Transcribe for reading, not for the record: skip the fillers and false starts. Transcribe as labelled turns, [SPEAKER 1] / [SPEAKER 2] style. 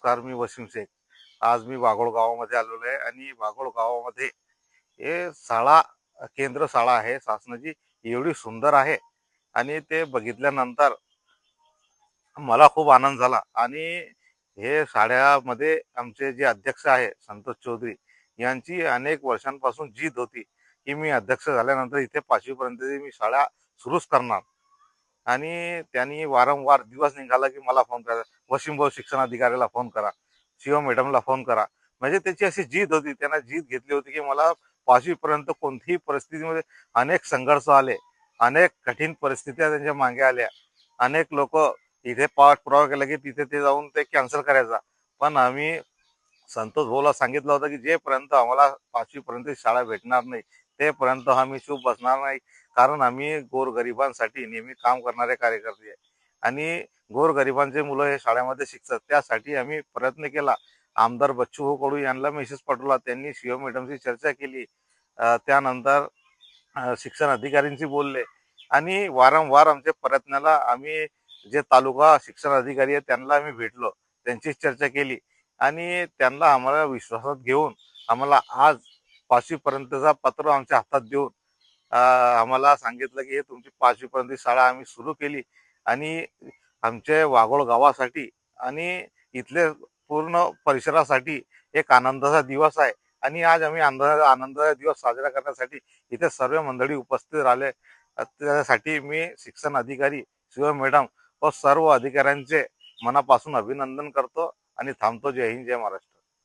[SPEAKER 1] नमस्कार, मी वसीम शेख। आज मी वाघोळ गावामध्ये आलेलो आहे आणि वाघोळ गावामध्ये हे शाळा केंद्र शाळा आहे शासनाची, एवढी सुंदर आहे आणि ते बघितल्यानंतर मला खूप आनंद झाला। आणि हे शाळेमध्ये आमचे जे अध्यक्ष आहे संतोष चौधरी यांची अनेक वर्षांपासून जिद होती की मी अध्यक्ष झाल्यानंतर इथे 5वी पर्यंत मी शाळा सुरूच करणार। आणि त्यांनी वारंवार दिवस निघाला की मला फोन करा, वशिम भाऊ शिक्षणाधिकाऱ्याला फोन करा, शिव मॅडमला फोन करा। म्हणजे त्याची अशी जिद होती, त्यांना जिद घेतली होती की मला 5वी पर्यंत कोणतीही परिस्थितीमध्ये अनेक संघर्ष आले, अनेक कठीण परिस्थित्या त्यांच्या मागे आल्या, अनेक लोक इथे पाठपुरावा केला की तिथे ते जाऊन ते कॅन्सल करायचा। पण आम्ही संतोष भाऊला सांगितलं होतं की जेपर्यंत आम्हाला 5वी पर्यंत शाळा भेटणार नाही तेपर्यंत आम्ही चूप बसणार नाही, कारण आम्ही गोरगरिबांसाठी नेहमी काम करणारे कार्यकर्ते आहे आणि गोरगरिबांचे मुलं हे शाळेमध्ये शिकतात, त्यासाठी आम्ही प्रयत्न केला। आमदार बच्चू कडू यांना मेसेज पाठवला, त्यांनी सीओ मॅडमशी चर्चा केली, त्यानंतर शिक्षण अधिकाऱ्यांशी बोलले आणि वारंवार आमच्या प्रयत्नाला आम्ही जे तालुका शिक्षण अधिकारी आहे त्यांना आम्ही भेटलो, त्यांची चर्चा केली आणि त्यांना आम्हाला विश्वासात घेऊन आम्हाला आज 5वी पर्यंतचा पत्र आमच्या हातात देऊन आम्हाला सांगितलं की हे तुमची 5वी पर्यंत शाळा आम्ही सुरू केली आणि आमच्या वाघोळ गावासाठी आणि इथले पूर्ण परिसरासाठी एक आनंदाचा दिवस आहे। आणि आज आम्ही आनंदाचा दिवस साजरा करण्यासाठी इथे सर्व मंडळी उपस्थित राहिले, त्यासाठी मी शिक्षण अधिकारी शिव मॅडम व सर्व अधिकाऱ्यांचे मनापासून अभिनंदन करतो आणि थांबतो। जय हिंद, जय महाराष्ट्र।